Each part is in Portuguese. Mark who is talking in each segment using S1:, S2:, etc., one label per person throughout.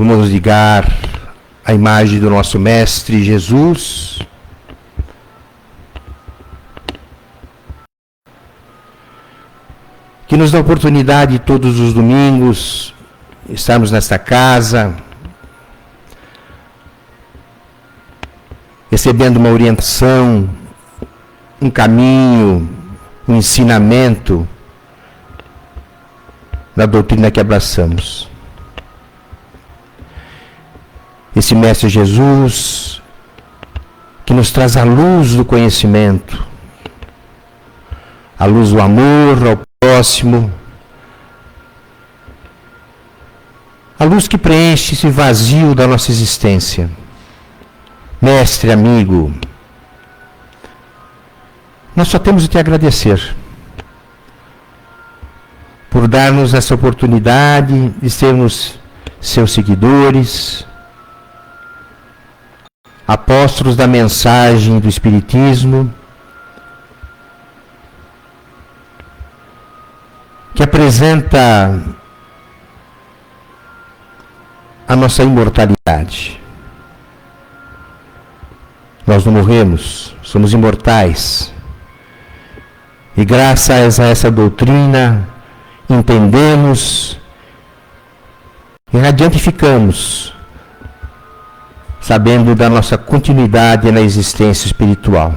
S1: vamos ligar a imagem do nosso Mestre Jesus. Que nos dá a oportunidade todos os domingos estarmos nesta casa, recebendo uma orientação, um caminho, um ensinamento da doutrina que abraçamos. Esse Mestre Jesus, que nos traz a luz do conhecimento, a luz do amor ao próximo, a luz que preenche esse vazio da nossa existência. Mestre, amigo, nós só temos de te agradecer por dar-nos essa oportunidade de sermos seus seguidores, apóstolos da mensagem do Espiritismo, que apresenta a nossa imortalidade. Nós não morremos, somos imortais. E graças a essa doutrina, entendemos e radiante ficamos, sabendo da nossa continuidade na existência espiritual.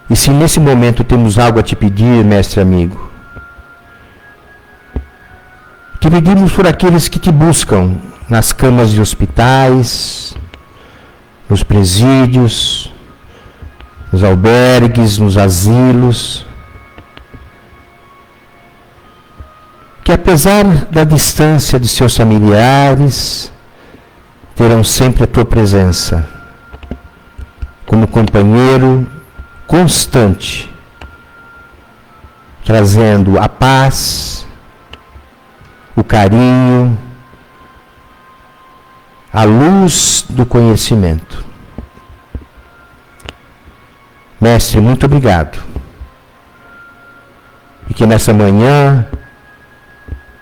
S1: E se nesse momento temos algo a te pedir, mestre amigo, te pedimos por aqueles que te buscam nas camas de hospitais, nos presídios, nos albergues, nos asilos, que apesar da distância de seus familiares, terão sempre a tua presença como companheiro constante, trazendo a paz, o carinho, a luz do conhecimento. Mestre, muito obrigado. E que nessa manhã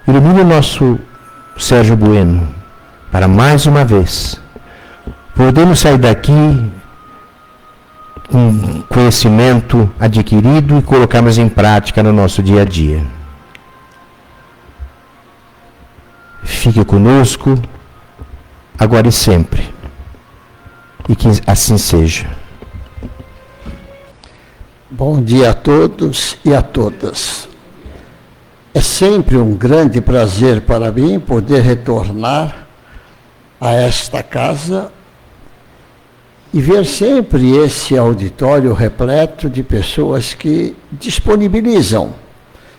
S1: ilumine o nosso Sérgio Bueno para mais uma vez podemos sair daqui com conhecimento adquirido e colocarmos em prática no nosso dia a dia. Fique conosco, agora e sempre. E que assim seja.
S2: Bom dia a todos e a todas. É sempre um grande prazer para mim poder retornar a esta casa e ver sempre esse auditório repleto de pessoas que disponibilizam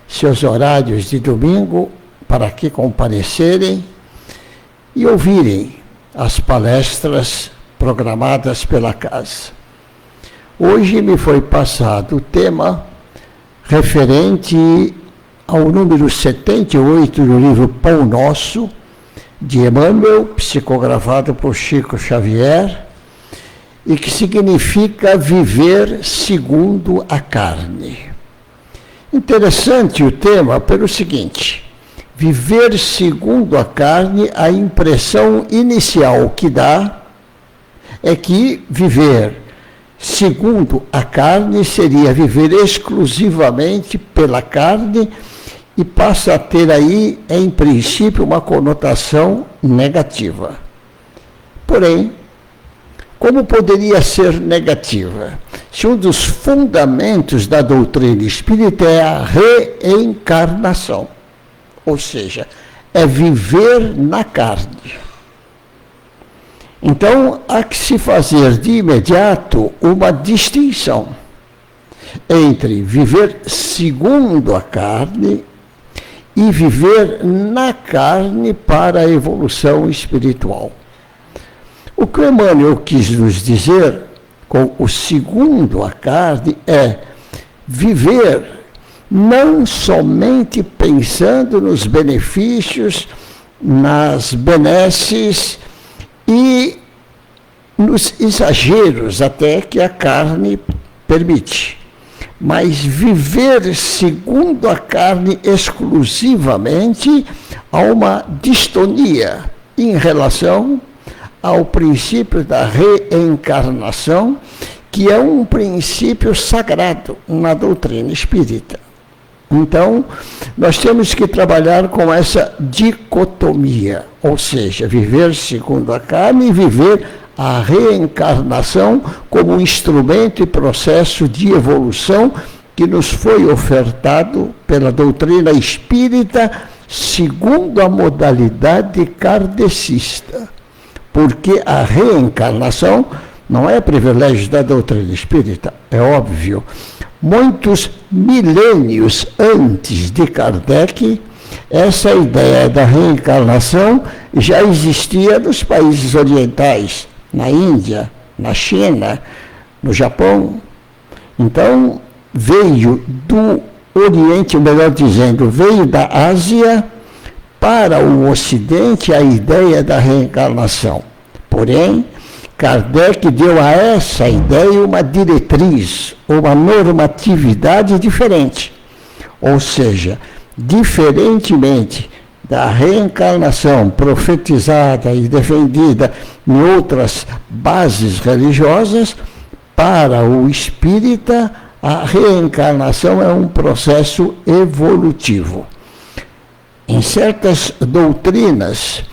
S2: seus horários de domingo para aqui comparecerem e ouvirem as palestras programadas pela casa. Hoje me foi passado o tema referente ao número 78 do livro Pão Nosso, de Emmanuel, psicografado por Chico Xavier, e que significa viver segundo a carne. Interessante o tema pelo seguinte: viver segundo a carne, a impressão inicial que dá é que viver segundo a carne seria viver exclusivamente pela carne e passa a ter aí, em princípio, uma conotação negativa. Porém, como poderia ser negativa? Se um dos fundamentos da doutrina espírita é a reencarnação, ou seja, é viver na carne. Então, há que se fazer de imediato uma distinção entre viver segundo a carne e viver na carne para a evolução espiritual. O que o Emmanuel quis nos dizer com o segundo a carne é viver não somente pensando nos benefícios, nas benesses e nos exageros até que a carne permite, mas viver segundo a carne exclusivamente há uma distonia em relação ao princípio da reencarnação, que é um princípio sagrado na doutrina espírita. Então, nós temos que trabalhar com essa dicotomia, ou seja, viver segundo a carne e viver a reencarnação como um instrumento e processo de evolução que nos foi ofertado pela doutrina espírita segundo a modalidade kardecista. Porque a reencarnação não é privilégio da doutrina espírita, é óbvio. Muitos milênios antes de Kardec, essa ideia da reencarnação já existia nos países orientais, na Índia, na China, no Japão. Então, veio do Oriente, melhor dizendo, veio da Ásia para o Ocidente a ideia da reencarnação. Porém, Kardec deu a essa ideia uma diretriz, uma normatividade diferente. Ou seja, diferentemente da reencarnação profetizada e defendida em outras bases religiosas, para o espírita, a reencarnação é um processo evolutivo. Em certas doutrinas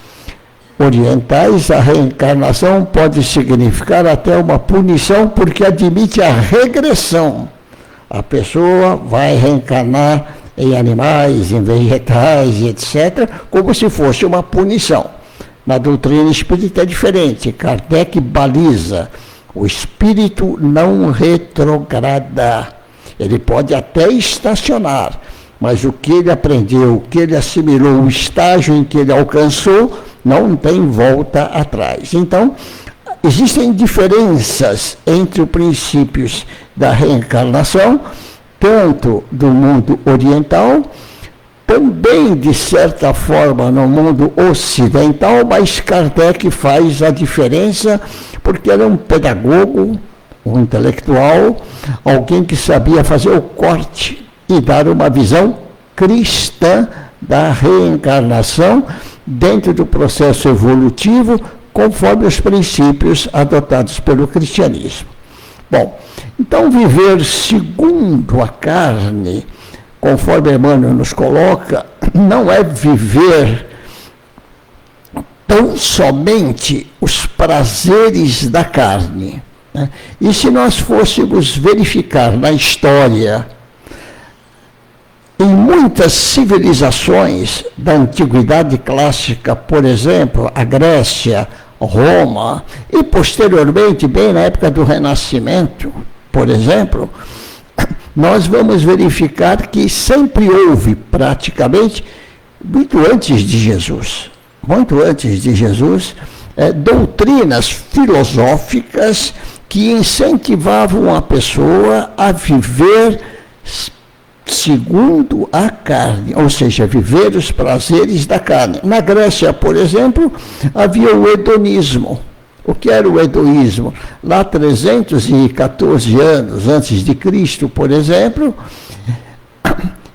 S2: orientais, a reencarnação pode significar até uma punição, porque admite a regressão. A pessoa vai reencarnar em animais, em vegetais, etc., como se fosse uma punição. Na doutrina espírita é diferente. Kardec baliza: o espírito não retrograda. Ele pode até estacionar, mas o que ele aprendeu, o que ele assimilou, o estágio em que ele alcançou, não tem volta atrás. Então, existem diferenças entre os princípios da reencarnação, tanto do mundo oriental, também, de certa forma, no mundo ocidental, mas Kardec faz a diferença porque era um pedagogo, um intelectual, alguém que sabia fazer o corte e dar uma visão cristã da reencarnação dentro do processo evolutivo, conforme os princípios adotados pelo cristianismo. Bom, então viver segundo a carne, conforme Emmanuel nos coloca, não é viver tão somente os prazeres da carne, né? E se nós fôssemos verificar na história, em muitas civilizações da antiguidade clássica, por exemplo, a Grécia, Roma, e posteriormente, bem na época do Renascimento, por exemplo, nós vamos verificar que sempre houve, praticamente, muito antes de Jesus, doutrinas filosóficas que incentivavam a pessoa a viver segundo a carne, ou seja, viver os prazeres da carne. Na Grécia, por exemplo, havia o hedonismo. O que era o hedonismo? Lá 314 anos antes de Cristo, por exemplo,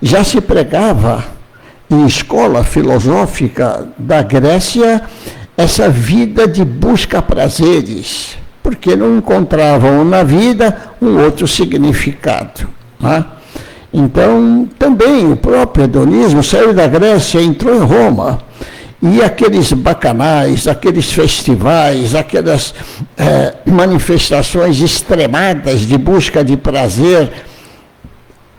S2: já se pregava em escola filosófica da Grécia essa vida de busca prazeres, porque não encontravam na vida um outro significado, né? Então, também o próprio hedonismo saiu da Grécia, entrou em Roma, e aqueles bacanais, aqueles festivais, aquelas manifestações extremadas de busca de prazer,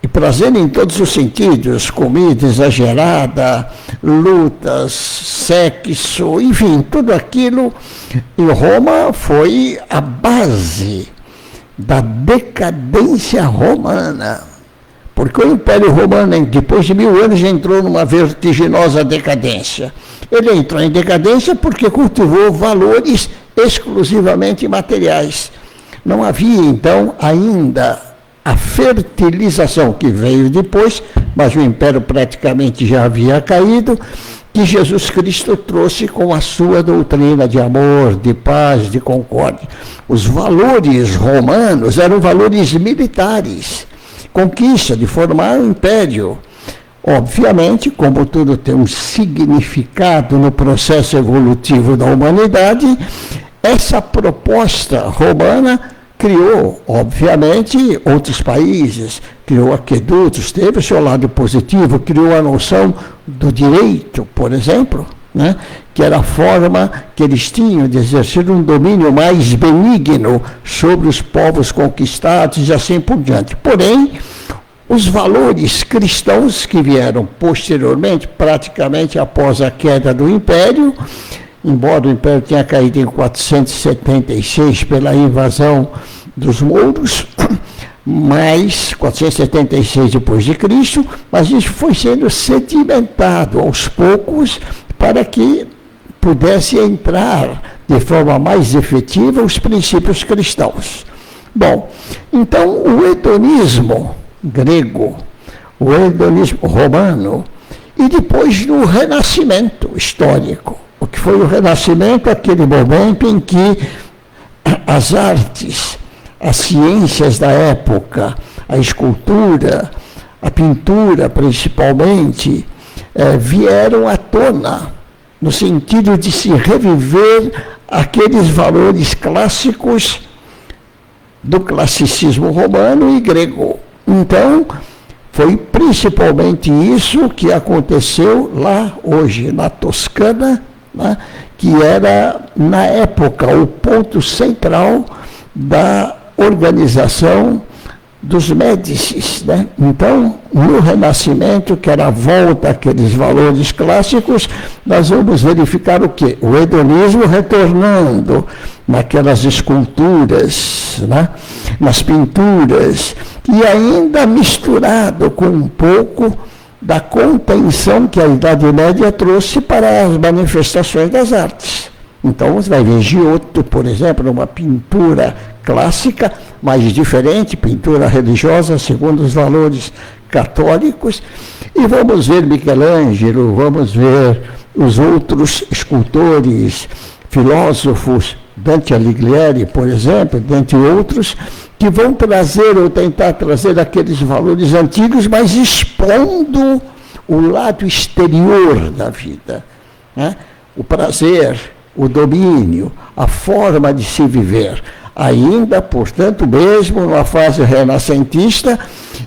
S2: e prazer em todos os sentidos, comida exagerada, lutas, sexo, enfim, tudo aquilo em Roma foi a base da decadência romana. Porque o Império Romano, depois de 1000 anos, já entrou numa vertiginosa decadência. Ele entrou em decadência porque cultivou valores exclusivamente materiais. Não havia, então, ainda a fertilização que veio depois, mas o Império praticamente já havia caído, que Jesus Cristo trouxe com a sua doutrina de amor, de paz, de concórdia. Os valores romanos eram valores militares, conquista, de formar um império. Obviamente, como tudo tem um significado no processo evolutivo da humanidade, essa proposta romana criou, obviamente, outros países, criou aquedutos, teve o seu lado positivo, criou a noção do direito, por exemplo, né, que era a forma que eles tinham de exercer um domínio mais benigno sobre os povos conquistados e assim por diante. Porém, os valores cristãos que vieram posteriormente, praticamente após a queda do Império, embora o Império tenha caído em 476 pela invasão dos mouros, mas 476 depois de Cristo, mas isso foi sendo sedimentado aos poucos para que pudesse entrar de forma mais efetiva os princípios cristãos. Bom, então o hedonismo grego, o hedonismo romano, e depois no Renascimento histórico. O que foi o Renascimento? Aquele momento em que as artes, as ciências da época, a escultura, a pintura principalmente, vieram à tona, no sentido de se reviver aqueles valores clássicos do classicismo romano e grego. Então, foi principalmente isso que aconteceu lá hoje, na Toscana, né, que era, na época, o ponto central da organização dos Médicis, né? Então, no Renascimento, que era a volta àqueles valores clássicos, nós vamos verificar o quê? O hedonismo retornando naquelas esculturas, né? Nas pinturas, e ainda misturado com um pouco da contenção que a Idade Média trouxe para as manifestações das artes. Então, você vai ver Giotto, por exemplo, uma pintura clássica, mas diferente, pintura religiosa, segundo os valores católicos, e vamos ver Michelangelo, vamos ver os outros escultores, filósofos, Dante Alighieri, por exemplo, dentre outros, que vão trazer ou tentar trazer aqueles valores antigos, mas expondo o lado exterior da vida, né? O prazer, o domínio, a forma de se viver. Ainda, portanto, mesmo numa fase renascentista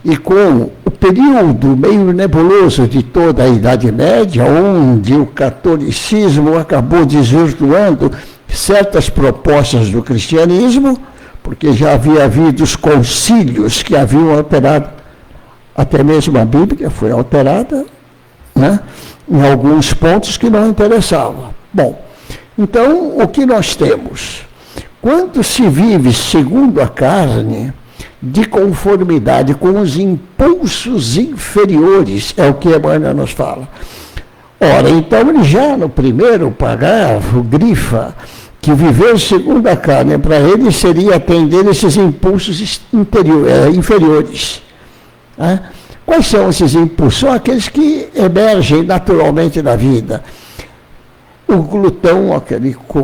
S2: e com o período meio nebuloso de toda a Idade Média, onde o catolicismo acabou desvirtuando certas propostas do cristianismo, porque já havia havido os concílios que haviam alterado, até mesmo a Bíblia foi alterada, né, em alguns pontos que não interessavam. Bom, então, o que nós temos? Quando se vive segundo a carne, de conformidade com os impulsos inferiores, é o que Emmanuel nos fala. Ora, então ele já no primeiro parágrafo grifa que viver segundo a carne para ele seria atender esses impulsos inferiores. Né? Quais são esses impulsos? São aqueles que emergem naturalmente da vida. O glutão,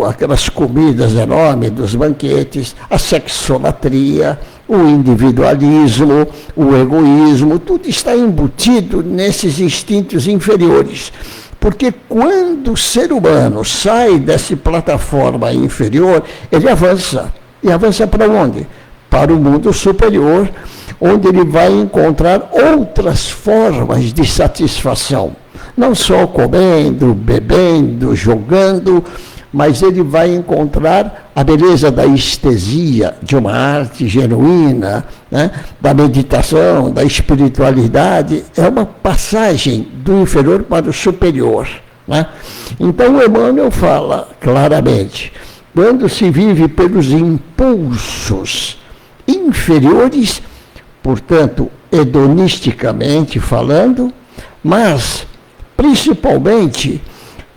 S2: aquelas comidas enormes dos banquetes, a sexolatria, o individualismo, o egoísmo, tudo está embutido nesses instintos inferiores. Porque quando o ser humano sai dessa plataforma inferior, ele avança. E avança para onde? Para o mundo superior, onde ele vai encontrar outras formas de satisfação. Não só comendo, bebendo, jogando, mas ele vai encontrar a beleza da estesia, de uma arte genuína, né? Da meditação, da espiritualidade. É uma passagem do inferior para o superior. Né? Então, Emmanuel fala claramente, quando se vive pelos impulsos inferiores, portanto, hedonisticamente falando, mas principalmente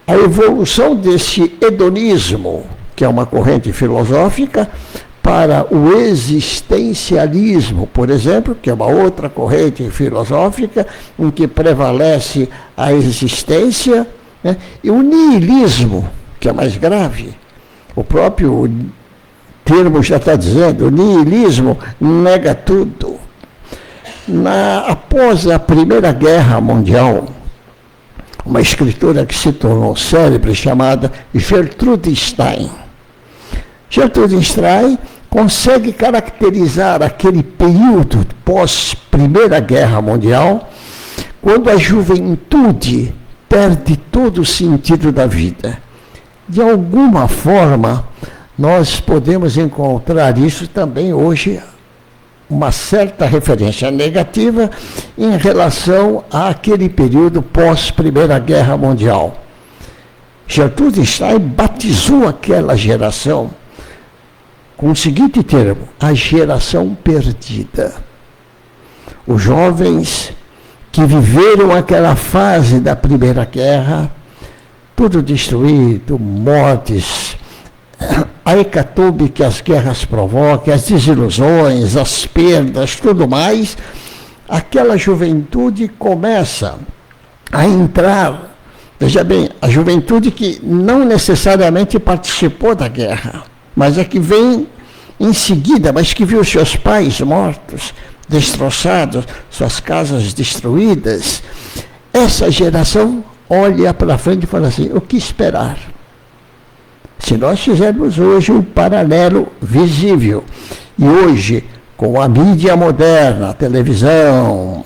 S2: a evolução desse hedonismo, que é uma corrente filosófica, para o existencialismo, por exemplo, que é uma outra corrente filosófica, em que prevalece a existência, né? E o niilismo, que é mais grave. O próprio termo já está dizendo, o niilismo nega tudo. Após a Primeira Guerra Mundial, uma escritora que se tornou célebre chamada Gertrude Stein. Gertrude Stein consegue caracterizar aquele período pós-Primeira Guerra Mundial, quando a juventude perde todo o sentido da vida. De alguma forma, nós podemos encontrar isso também hoje, uma certa referência negativa em relação àquele período pós-Primeira Guerra Mundial. Gertrude Stein batizou aquela geração com o seguinte termo: a geração perdida. Os jovens que viveram aquela fase da Primeira Guerra, tudo destruído, mortes, a hecatombe que as guerras provocam, as desilusões, as perdas, tudo mais, aquela juventude começa a entrar, veja bem, a juventude que não necessariamente participou da guerra, mas é que vem em seguida, mas que viu seus pais mortos, destroçados, suas casas destruídas. Essa geração olha para frente e fala assim: o que esperar? Se nós fizermos hoje um paralelo visível, e hoje, com a mídia moderna, a televisão,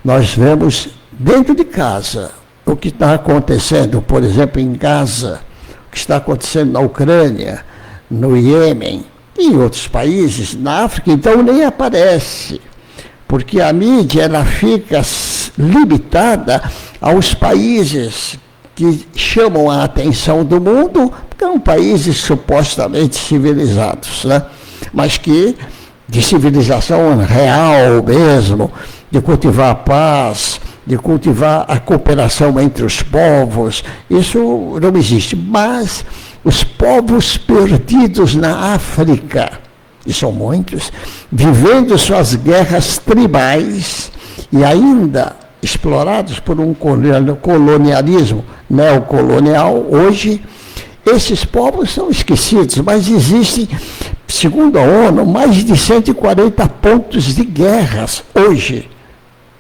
S2: nós vemos dentro de casa o que está acontecendo, por exemplo, em Gaza, o que está acontecendo na Ucrânia, no Iêmen, e em outros países, na África, então nem aparece, porque a mídia ela fica limitada aos países que chamam a atenção do mundo, porque são países supostamente civilizados, né? Mas que, de civilização real mesmo, de cultivar a paz, de cultivar a cooperação entre os povos, isso não existe. Mas os povos perdidos na África, e são muitos, vivendo suas guerras tribais e ainda explorados por um colonialismo neocolonial, hoje, esses povos são esquecidos, mas existem, segundo a ONU, mais de 140 pontos de guerras hoje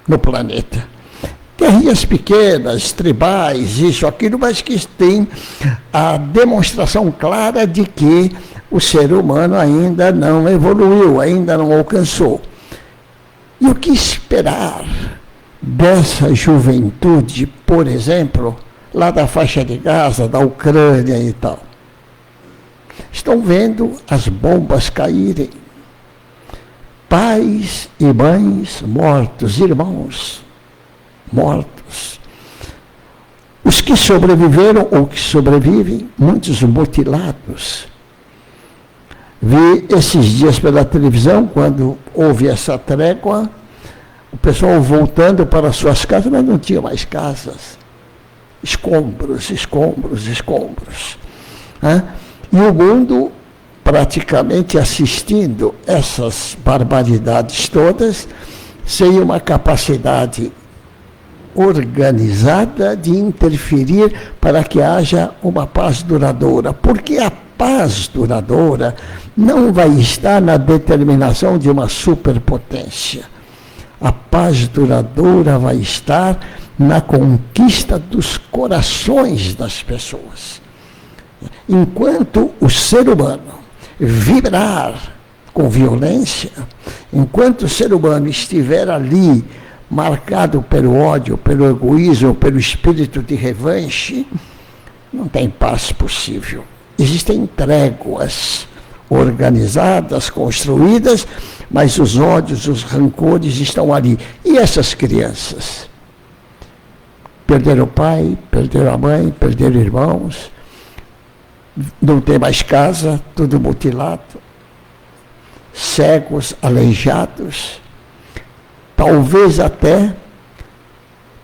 S2: no planeta. Guerrinhas pequenas, tribais, isso, aquilo, mas que tem a demonstração clara de que o ser humano ainda não evoluiu, ainda não alcançou. E o que esperar dessa juventude, por exemplo, lá da faixa de Gaza, da Ucrânia e tal? Estão vendo as bombas caírem, pais e mães mortos, irmãos mortos. Os que sobreviveram ou que sobrevivem, muitos mutilados. Vi esses dias pela televisão, quando houve essa trégua, o pessoal voltando para suas casas, mas não tinha mais casas. Escombros, escombros, escombros. E o mundo praticamente assistindo essas barbaridades todas, sem uma capacidade organizada de interferir para que haja uma paz duradoura. Porque a paz duradoura não vai estar na determinação de uma superpotência. A paz duradoura vai estar na conquista dos corações das pessoas. Enquanto o ser humano vibrar com violência, enquanto o ser humano estiver ali marcado pelo ódio, pelo egoísmo, pelo espírito de revanche, não tem paz possível. Existem tréguas organizadas, construídas, mas os ódios, os rancores estão ali. E essas crianças? Perderam o pai, perderam a mãe, perderam irmãos, não tem mais casa, tudo mutilado, cegos, aleijados. Talvez até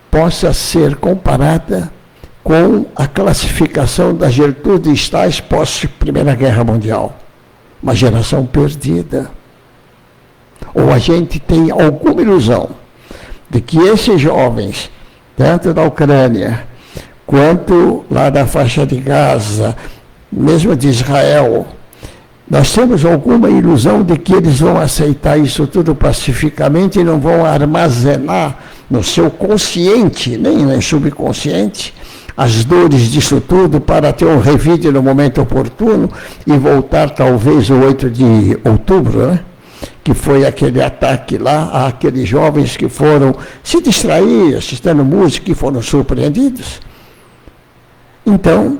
S2: possa ser comparada com a classificação da Gertrude Stein pós-Primeira Guerra Mundial. Uma geração perdida. Ou a gente tem alguma ilusão de que esses jovens, tanto da Ucrânia, quanto lá da faixa de Gaza, mesmo de Israel, Nós temos alguma ilusão de que eles vão aceitar isso tudo pacificamente e não vão armazenar no seu consciente, nem no subconsciente, as dores disso tudo para ter um revide no momento oportuno e voltar talvez o 8 de outubro, né? Que foi aquele ataque lá àqueles jovens que foram se distrair, assistindo música e foram surpreendidos. Então,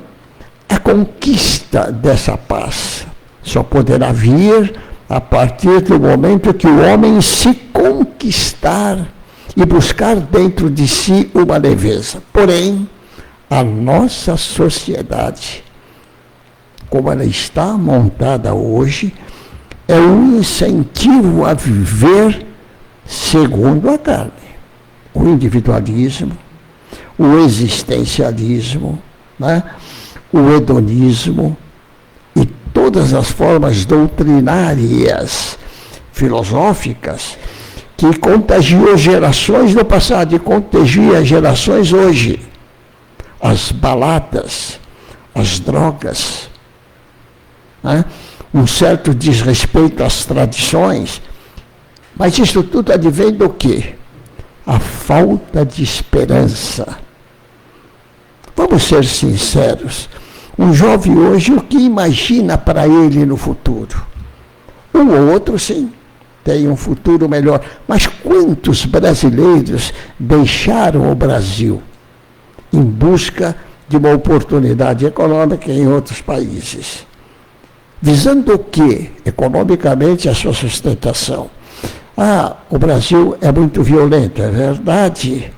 S2: a conquista dessa paz só poderá vir a partir do momento que o homem se conquistar e buscar dentro de si uma leveza. Porém, a nossa sociedade, como ela está montada hoje, é um incentivo a viver segundo a carne. O individualismo, o existencialismo, né? O hedonismo e todas as formas doutrinárias, filosóficas, que contagiou gerações no passado e contagia gerações hoje. As baladas, as drogas, né? Um certo desrespeito às tradições, mas isso tudo advém do quê? A falta de esperança. Vamos ser sinceros, um jovem hoje, o que imagina para ele no futuro? Um ou outro, sim, tem um futuro melhor, mas quantos brasileiros deixaram o Brasil em busca de uma oportunidade econômica em outros países? Visando o quê? Economicamente, a sua sustentação. Ah, o Brasil é muito violento, é verdade.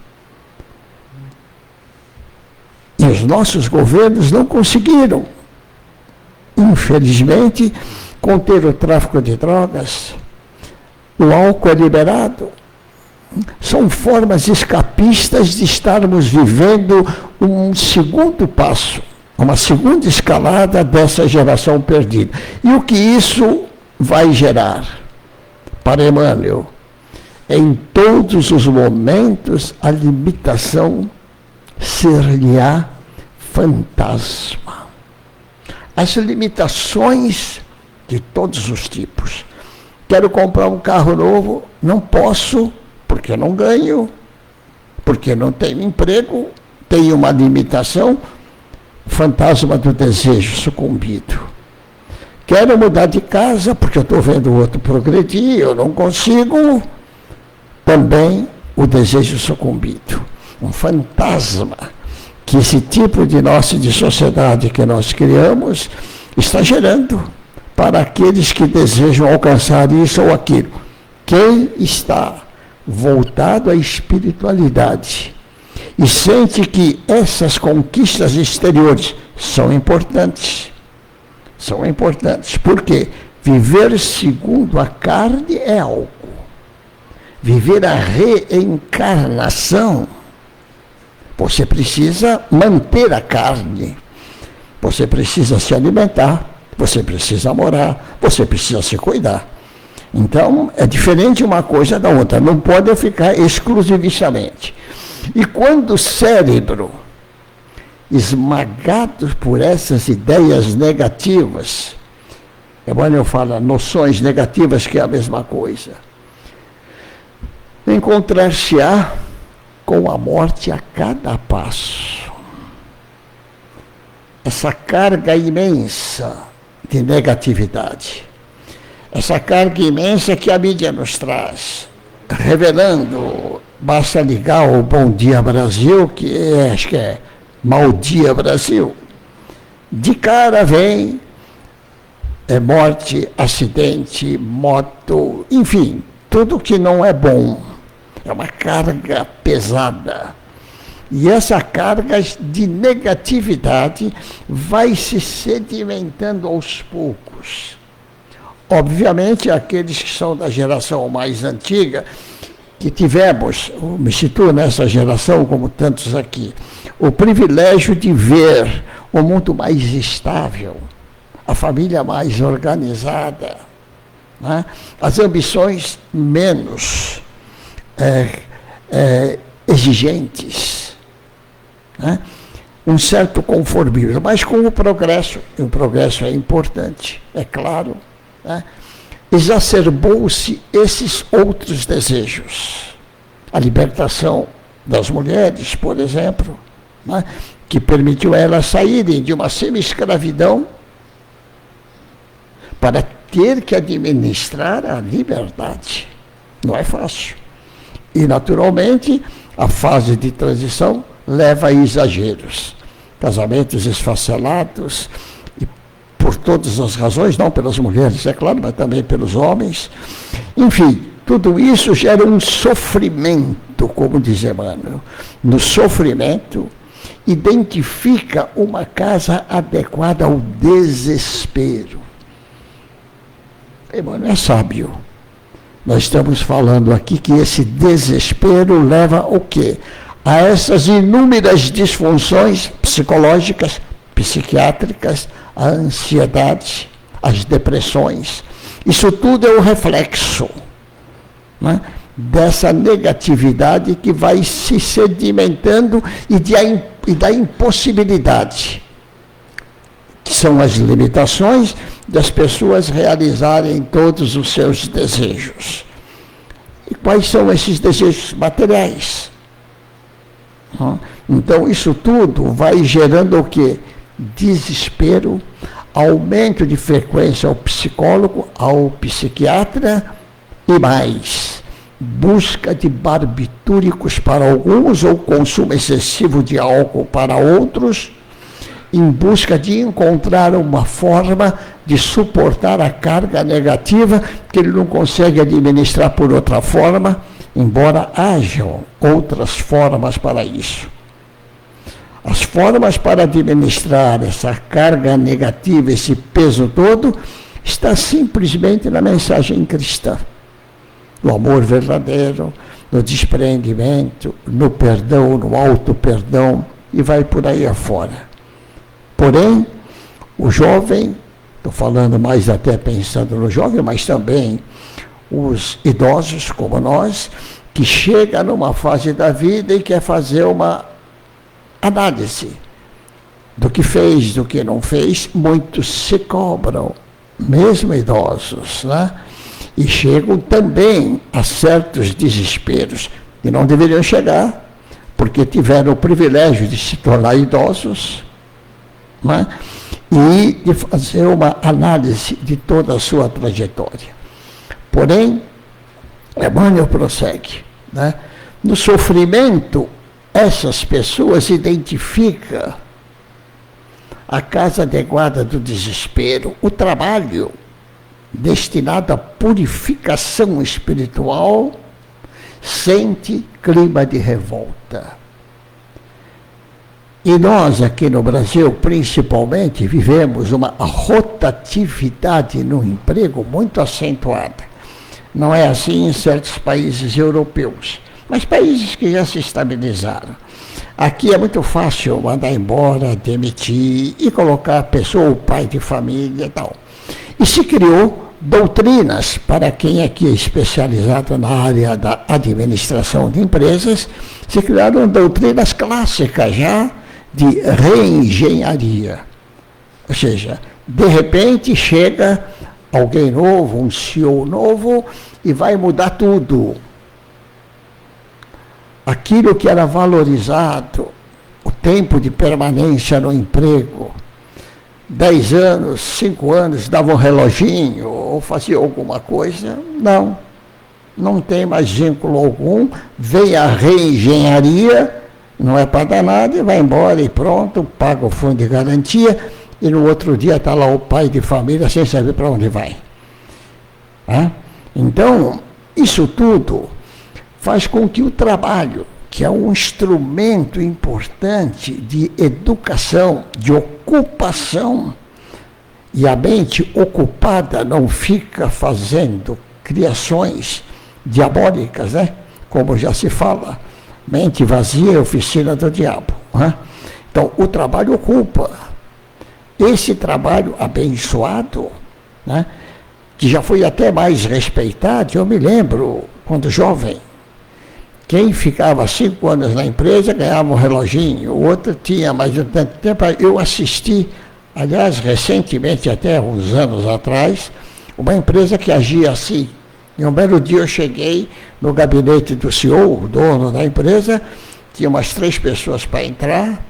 S2: E os nossos governos não conseguiram, infelizmente, conter o tráfico de drogas. O álcool é liberado. São formas escapistas de estarmos vivendo um segundo passo, uma segunda escalada dessa geração perdida. E o que isso vai gerar? Para Emmanuel, em todos os momentos, a limitação ser-lhe-á fantasma. As limitações de todos os tipos. Quero comprar um carro novo, não posso, porque não ganho, porque não tenho emprego, tenho uma limitação, fantasma do desejo sucumbido. Quero mudar de casa, porque eu estou vendo o outro progredir, eu não consigo, também o desejo sucumbido. Um fantasma que esse tipo de sociedade que nós criamos está gerando para aqueles que desejam alcançar isso ou aquilo. Quem está voltado à espiritualidade e sente que essas conquistas exteriores são importantes. São importantes. Por quê? Viver segundo a carne é algo. Viver a reencarnação, você precisa manter a carne. Você precisa se alimentar, você precisa morar, você precisa se cuidar. Então, é diferente uma coisa da outra, não pode ficar exclusivamente. E quando o cérebro, esmagado por essas ideias negativas, Emmanuel fala noções negativas, que é a mesma coisa, encontrar-se-á com a morte a cada passo. Essa carga imensa de negatividade, essa carga imensa que a mídia nos traz, revelando, basta ligar o Bom Dia Brasil, acho que é Mau Dia Brasil, de cara vem morte, acidente, moto, enfim, tudo que não é bom. É uma carga pesada. E essa carga de negatividade vai se sedimentando aos poucos. Obviamente, aqueles que são da geração mais antiga, que tivemos, me situo nessa geração, como tantos aqui, o privilégio de ver o mundo mais estável, a família mais organizada, né? As ambições menos exigentes, né? um certo conformismo, mas com o progresso, e o progresso é importante, é claro, né? Exacerbou-se esses outros desejos. A libertação das mulheres, por exemplo, né? Que permitiu a elas saírem de uma semi-escravidão para ter que administrar a liberdade. Não é fácil. E, naturalmente, a fase de transição leva a exageros. Casamentos esfacelados, e por todas as razões, não pelas mulheres, é claro, mas também pelos homens. Enfim, tudo isso gera um sofrimento, como diz Emmanuel. No sofrimento, identifica uma casa adequada ao desespero. Emmanuel é sábio. Nós estamos falando aqui que esse desespero leva o quê? A essas inúmeras disfunções psicológicas, psiquiátricas, a ansiedade, as depressões. Isso tudo é o reflexo, né, dessa negatividade que vai se sedimentando e da impossibilidade, que são as limitações das pessoas realizarem todos os seus desejos. E quais são esses desejos materiais? Então, isso tudo vai gerando o quê? Desespero, aumento de frequência ao psicólogo, ao psiquiatra e mais. Busca de barbitúricos para alguns ou consumo excessivo de álcool para outros, em busca de encontrar uma forma de suportar a carga negativa que ele não consegue administrar por outra forma, embora hajam outras formas para isso. As formas para administrar essa carga negativa, esse peso todo, está simplesmente na mensagem cristã. No amor verdadeiro, no despreendimento, no perdão, no auto-perdão, e vai por aí afora. Porém, o jovem, estou falando mais até pensando no jovem, mas também os idosos como nós, que chega numa fase da vida e quer fazer uma análise do que fez, do que não fez, muitos se cobram, mesmo idosos, né? E chegam também a certos desesperos que não deveriam chegar, porque tiveram o privilégio de se tornar idosos, né? E de fazer uma análise de toda a sua trajetória. Porém, Emmanuel prossegue, né? No sofrimento, essas pessoas identificam a casa adequada do desespero, o trabalho destinado à purificação espiritual, sente clima de revolta. E nós aqui no Brasil, principalmente, vivemos uma rotatividade no emprego muito acentuada. Não é assim em certos países europeus, mas países que já se estabilizaram. Aqui é muito fácil mandar embora, demitir e colocar a pessoa, o pai de família e tal. E se criou doutrinas para quem aqui é especializado na área da administração de empresas, se criaram doutrinas clássicas já de reengenharia. Ou seja, de repente chega alguém novo, um CEO novo, e vai mudar tudo. Aquilo que era valorizado, o tempo de permanência no emprego, 10 anos, 5 anos, dava um reloginho ou fazia alguma coisa, não tem mais vínculo algum, vem a reengenharia, não é para dar nada, e vai embora e pronto, paga o fundo de garantia, e no outro dia está lá o pai de família sem saber para onde vai. Então, isso tudo faz com que o trabalho, que é um instrumento importante de educação, de ocupação, e a mente ocupada não fica fazendo criações diabólicas, né? Como já se fala, mente vazia é oficina do diabo. Né? Então, o trabalho ocupa. Esse trabalho abençoado, né? Que já foi até mais respeitado, eu me lembro, quando jovem, Quem ficava 5 anos na empresa ganhava um reloginho, o outro tinha mais de tanto tempo. Eu assisti, aliás, recentemente, até uns anos atrás, uma empresa que agia assim. E um belo dia eu cheguei no gabinete do CEO, o dono da empresa, tinha umas 3 pessoas para entrar,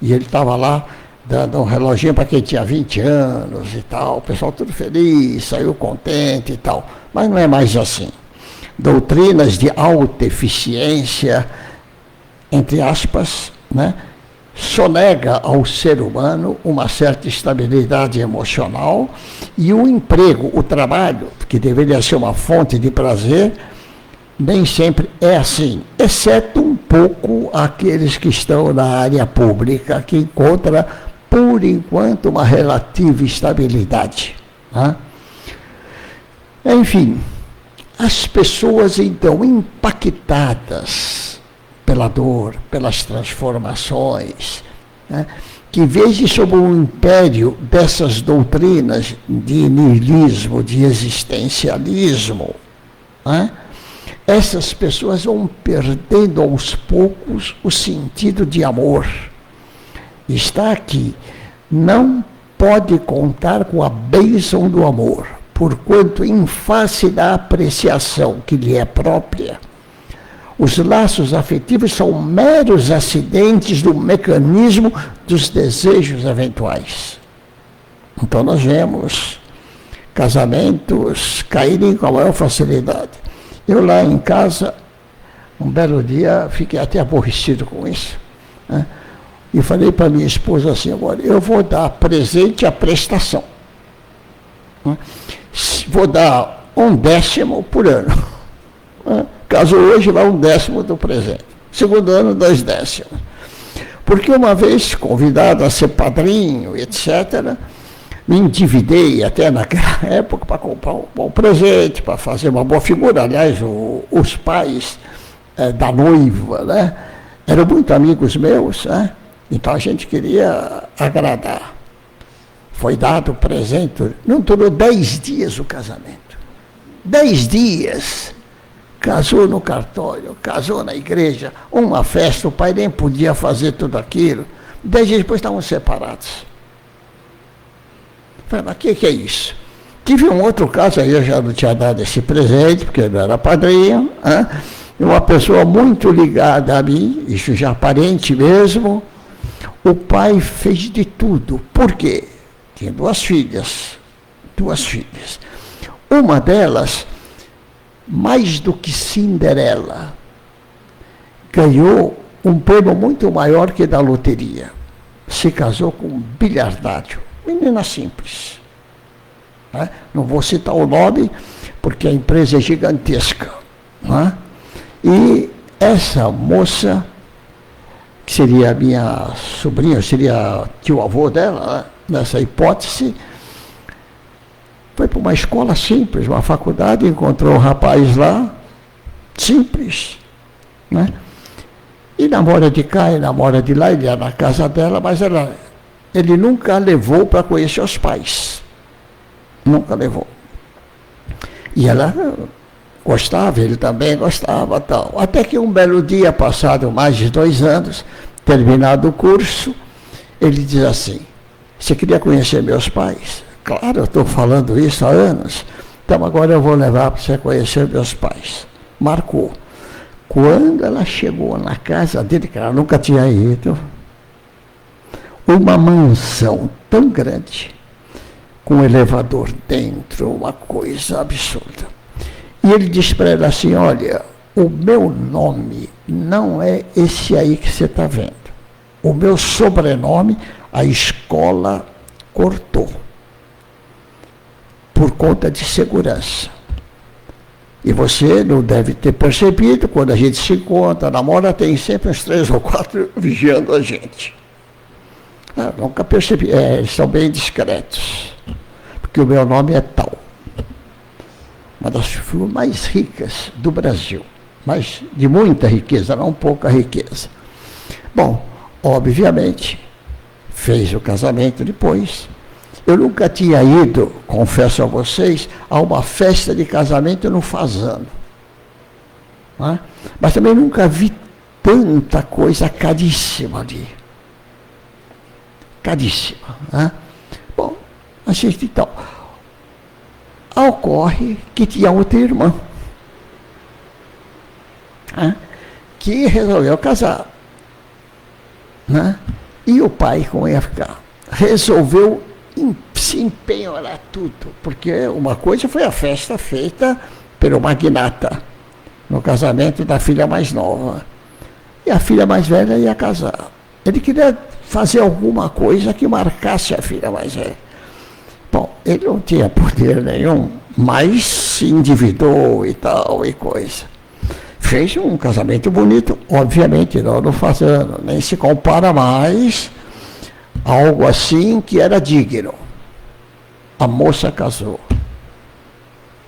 S2: e ele estava lá dando um reloginho para quem tinha 20 anos e tal, o pessoal tudo feliz, saiu contente e tal. Mas não é mais assim. Doutrinas de alta eficiência, entre aspas, né, sonega ao ser humano uma certa estabilidade emocional e o emprego, o trabalho, que deveria ser uma fonte de prazer, nem sempre é assim, exceto um pouco aqueles que estão na área pública, que encontra, por enquanto, uma relativa estabilidade. Né? Enfim, as pessoas, então, impactadas pela dor, pelas transformações, né, que vejam sob o império dessas doutrinas de niilismo, de existencialismo, né, essas pessoas vão perdendo aos poucos o sentido de amor. Está aqui, não pode contar com a bênção do amor, porquanto, em face da apreciação que lhe é própria, os laços afetivos são meros acidentes do mecanismo dos desejos eventuais. Então nós vemos casamentos caírem com a maior facilidade. Eu lá em casa, um belo dia, fiquei até aborrecido com isso, né? E falei para minha esposa assim, agora, eu vou dar presente à prestação. Né? Vou dar 1/10 por ano. Né? Caso hoje, vai 1/10 do presente. Segundo ano, 2/10. Porque uma vez convidado a ser padrinho, etc., me endividei até naquela época para comprar um bom presente, para fazer uma boa figura. Aliás, os pais da noiva, né, eram muito amigos meus, né? Então a gente queria agradar. Foi dado o presente, não durou 10 dias o casamento. 10 dias. Casou no cartório, casou na igreja, uma festa, o pai nem podia fazer tudo aquilo. 10 dias depois estavam separados. Falei, mas o que é isso? Tive um outro caso, aí eu já não tinha dado esse presente, porque eu não era padrinho, né? E uma pessoa muito ligada a mim, isso já parente mesmo, o pai fez de tudo. Por quê? Tinha 2 filhas. Uma delas, mais do que Cinderela, ganhou um prêmio muito maior que da loteria. Se casou com um bilhardário. Menina simples. Né? Não vou citar o nome, porque a empresa é gigantesca. Né? E essa moça, que seria a minha sobrinha, seria tio-avô dela, né? Nessa hipótese, foi para uma escola simples, uma faculdade, encontrou um rapaz lá, simples, né? E namora de cá, e namora de lá, ele ia na casa dela, mas ele nunca a levou para conhecer os pais. Nunca levou. E ela gostava, ele também gostava, tal. Até que um belo dia, passado mais de 2 anos, terminado o curso, ele diz assim, você queria conhecer meus pais? Claro, eu estou falando isso há anos. Então agora eu vou levar para você conhecer meus pais. Marcou. Quando ela chegou na casa dele, que ela nunca tinha ido, uma mansão tão grande, com um elevador dentro, uma coisa absurda. E ele disse para ela assim, olha, o meu nome não é esse aí que você está vendo. O meu sobrenome, a escola cortou, por conta de segurança. E você não deve ter percebido, quando a gente se encontra, namora, tem sempre uns 3 ou 4 vigiando a gente. Nunca percebi, eles são bem discretos, porque o meu nome é tal. Uma das figuras mais ricas do Brasil, mas de muita riqueza, não pouca riqueza. Bom, obviamente, fez o casamento depois. Eu nunca tinha ido, confesso a vocês, a uma festa de casamento no Fazano. Não é? Mas também nunca vi tanta coisa caríssima ali. Caríssima. Não é? Bom, a gente então. Ocorre que tinha outra irmã, né, que resolveu casar. Né? E o pai, como ia ficar? Resolveu se empenhorar tudo, porque uma coisa foi a festa feita pelo magnata, no casamento da filha mais nova. E a filha mais velha ia casar. Ele queria fazer alguma coisa que marcasse a filha mais velha. Bom, ele não tinha poder nenhum, mas se endividou e tal, e coisa. Fez um casamento bonito, obviamente, não fazendo, nem se compara mais a algo assim que era digno. A moça casou.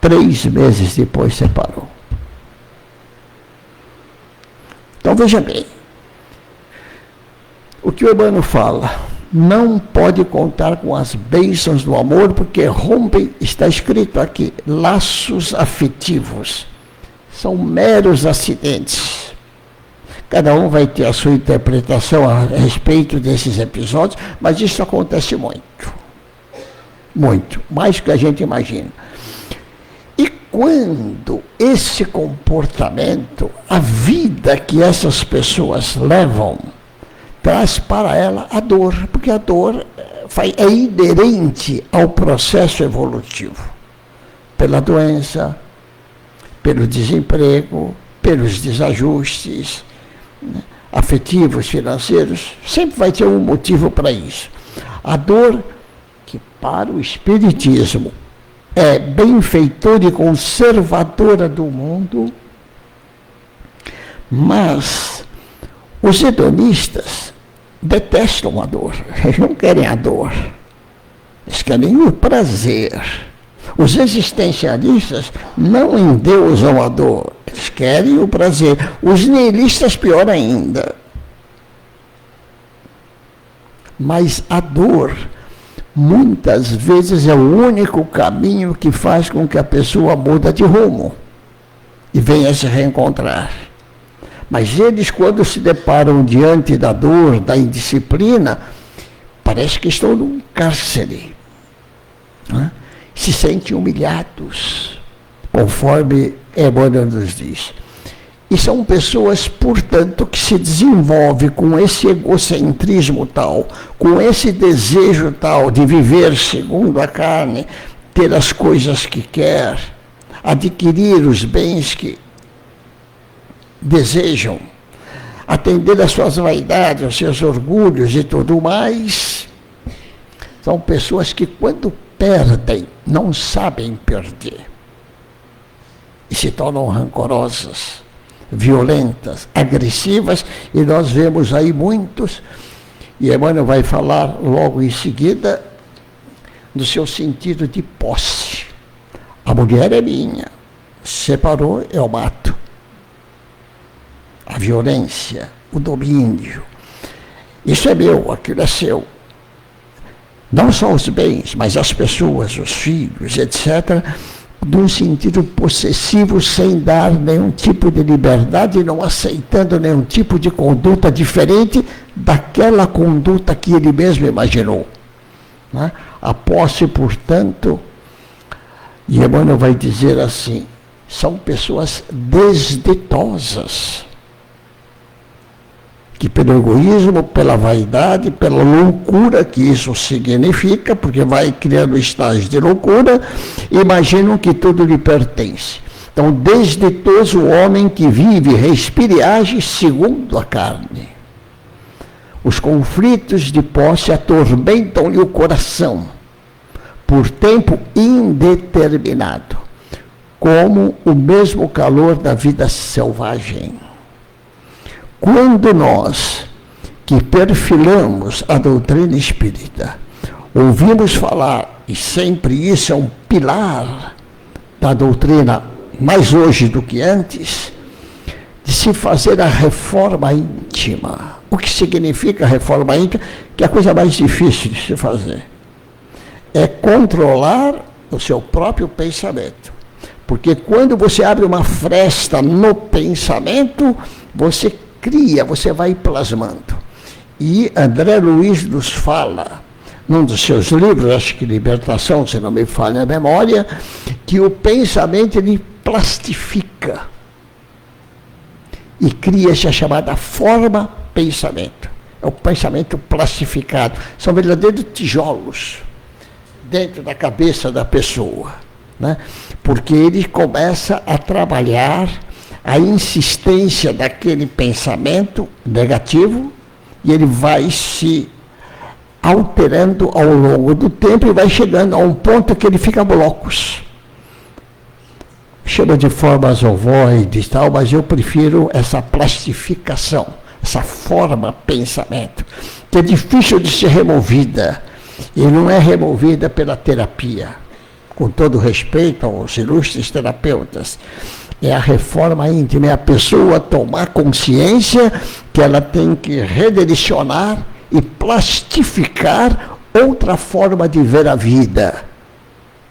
S2: 3 meses depois separou. Então veja bem, o que o Emmanuel fala, não pode contar com as bênçãos do amor, porque rompem, está escrito aqui, laços afetivos. São meros acidentes. Cada um vai ter a sua interpretação a respeito desses episódios, mas isso acontece muito. Muito, mais do que a gente imagina. E quando esse comportamento, a vida que essas pessoas levam, traz para ela a dor, porque a dor é inerente ao processo evolutivo. Pela doença, pelo desemprego, pelos desajustes, né, afetivos, financeiros, sempre vai ter um motivo para isso. A dor, que para o Espiritismo é benfeitora e conservadora do mundo, mas os hedonistas detestam a dor, eles não querem a dor, eles querem o prazer. Os existencialistas não endeusam a dor, eles querem o prazer. Os nihilistas, pior ainda. Mas a dor, muitas vezes, é o único caminho que faz com que a pessoa muda de rumo e venha se reencontrar. Mas eles, quando se deparam diante da dor, da indisciplina, parece que estão num cárcere. Né? Se sentem humilhados, conforme Emmanuel nos diz. E são pessoas, portanto, que se desenvolvem com esse egocentrismo tal, com esse desejo tal de viver segundo a carne, ter as coisas que quer, adquirir os bens que desejam, atender às suas vaidades, aos seus orgulhos e tudo mais. São pessoas que, quando perdem, não sabem perder. E se tornam rancorosas, violentas, agressivas, e nós vemos aí muitos, e Emmanuel vai falar logo em seguida, do seu sentido de posse. A mulher é minha, separou, eu mato. A violência, o domínio. Isso é meu, aquilo é seu. Não só os bens, mas as pessoas, os filhos, etc., num sentido possessivo, sem dar nenhum tipo de liberdade, não aceitando nenhum tipo de conduta diferente daquela conduta que ele mesmo imaginou. Né? A posse, portanto, e Emmanuel vai dizer assim, são pessoas desditosas, que pelo egoísmo, pela vaidade, pela loucura que isso significa, porque vai criando estágios de loucura, imaginam que tudo lhe pertence. Então, desditoso o homem que vive, respira e age segundo a carne. Os conflitos de posse atormentam-lhe o coração, por tempo indeterminado, como o mesmo calor da vida selvagem. Quando nós, que perfilamos a doutrina espírita, ouvimos falar, e sempre isso é um pilar da doutrina, mais hoje do que antes, de se fazer a reforma íntima. O que significa a reforma íntima? Que é a coisa mais difícil de se fazer. É controlar o seu próprio pensamento, Porque quando você abre uma fresta no pensamento, você cria, você vai plasmando. E André Luiz nos fala, num dos seus livros, acho que Libertação, se não me falha a memória, que o pensamento ele plastifica e cria-se a chamada forma pensamento. É o pensamento plastificado. São verdadeiros tijolos dentro da cabeça da pessoa, né? Porque ele começa a trabalhar a insistência daquele pensamento negativo e ele vai se alterando ao longo do tempo e vai chegando a um ponto que ele fica blocos. Chama de formas ovoides e tal, mas eu prefiro essa plastificação, essa forma pensamento, que é difícil de ser removida. E não é removida pela terapia, com todo respeito aos ilustres terapeutas. É a reforma íntima, é a pessoa tomar consciência que ela tem que redirecionar e plastificar outra forma de ver a vida.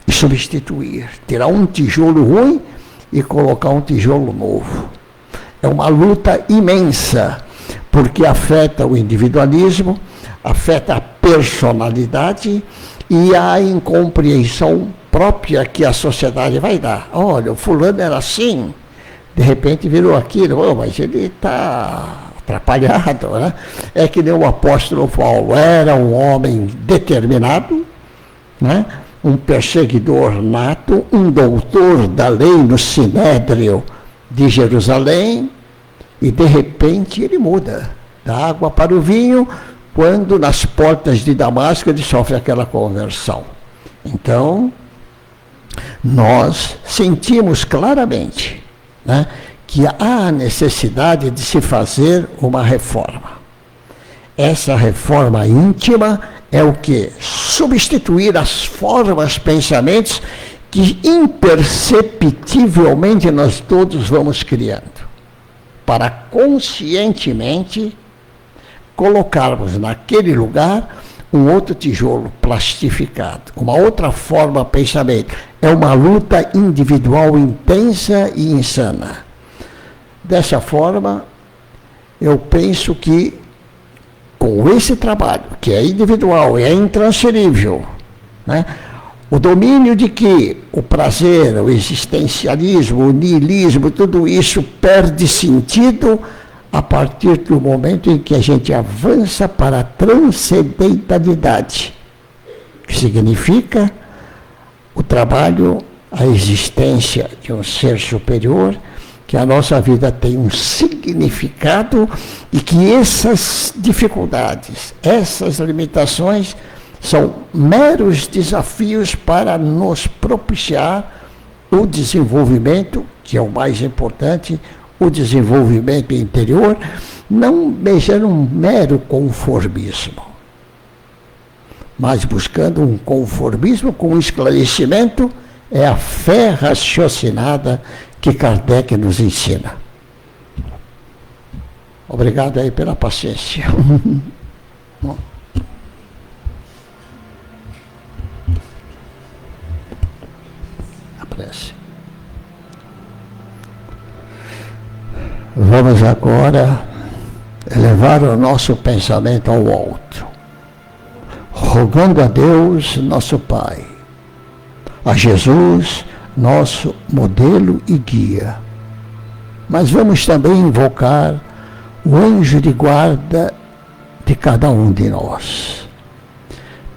S2: E substituir, tirar um tijolo ruim e colocar um tijolo novo. É uma luta imensa, porque afeta o individualismo, afeta a personalidade e a incompreensão própria que a sociedade vai dar. Olha, o fulano era assim, de repente virou aquilo, mas ele está atrapalhado, né? É que nem o apóstolo Paulo, era um homem determinado, né? Um perseguidor nato, um doutor da lei no Sinédrio de Jerusalém, e de repente ele muda da água para o vinho, quando nas portas de Damasco ele sofre aquela conversão. Então, nós sentimos claramente, né, que há necessidade de se fazer uma reforma. Essa reforma íntima é o quê? Substituir as formas, pensamentos que imperceptivelmente nós todos vamos criando, para conscientemente colocarmos naquele lugar um outro tijolo plastificado, uma outra forma de pensamento. É uma luta individual intensa e insana. Dessa forma, eu penso que com esse trabalho, que é individual e é intransferível, né, o domínio de que o prazer, o existencialismo, o niilismo, tudo isso perde sentido a partir do momento em que a gente avança para a transcendentalidade, que significa o trabalho, a existência de um ser superior, que a nossa vida tem um significado e que essas dificuldades, essas limitações são meros desafios para nos propiciar o desenvolvimento, que é o mais importante, o desenvolvimento interior, não beijando um mero conformismo, mas buscando um conformismo com esclarecimento. É a fé raciocinada que Kardec nos ensina. Obrigado aí pela paciência. A prece. Vamos agora elevar o nosso pensamento ao alto, rogando a Deus, nosso Pai, a Jesus, nosso modelo e guia. Mas vamos também invocar o anjo de guarda de cada um de nós,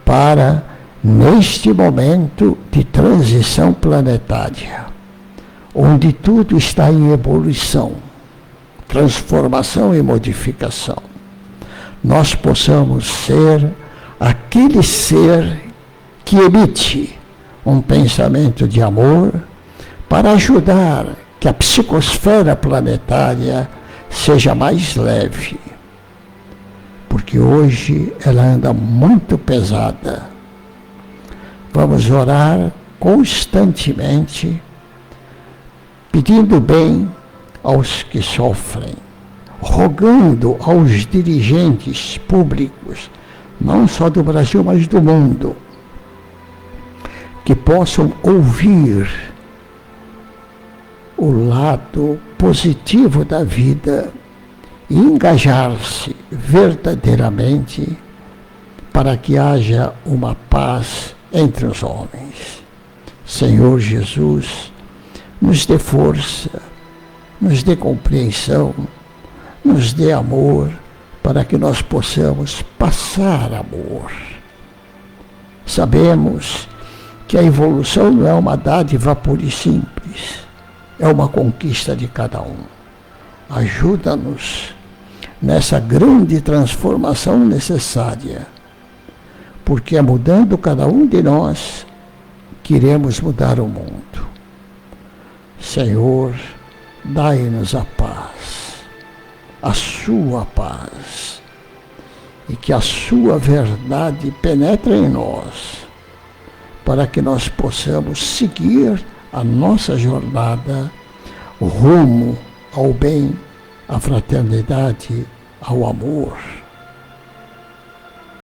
S2: para, neste momento de transição planetária, onde tudo está em evolução, transformação e modificação, nós possamos ser aquele ser que emite um pensamento de amor para ajudar que a psicosfera planetária seja mais leve, porque hoje ela anda muito pesada. Vamos orar constantemente, pedindo bem aos que sofrem, rogando aos dirigentes públicos, não só do Brasil, mas do mundo, que possam ouvir o lado positivo da vida e engajar-se verdadeiramente para que haja uma paz entre os homens. Senhor Jesus, nos dê força, nos dê compreensão, nos dê amor, para que nós possamos passar amor. Sabemos que a evolução não é uma dádiva pura e simples, é uma conquista de cada um. Ajuda-nos nessa grande transformação necessária, porque é mudando cada um de nós que iremos mudar o mundo. Senhor, dai-nos a paz, a sua paz, e que a sua verdade penetre em nós, para que nós possamos seguir a nossa jornada rumo ao bem, à fraternidade, ao amor.